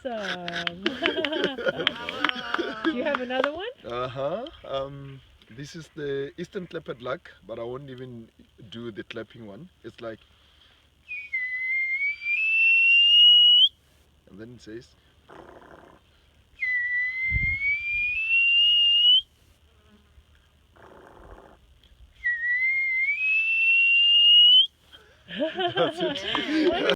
awesome. Do you have another one? Uh-huh. This is the Eastern Leopard Luck, but I won't even do the clapping one. It's like, and then it says, that's it.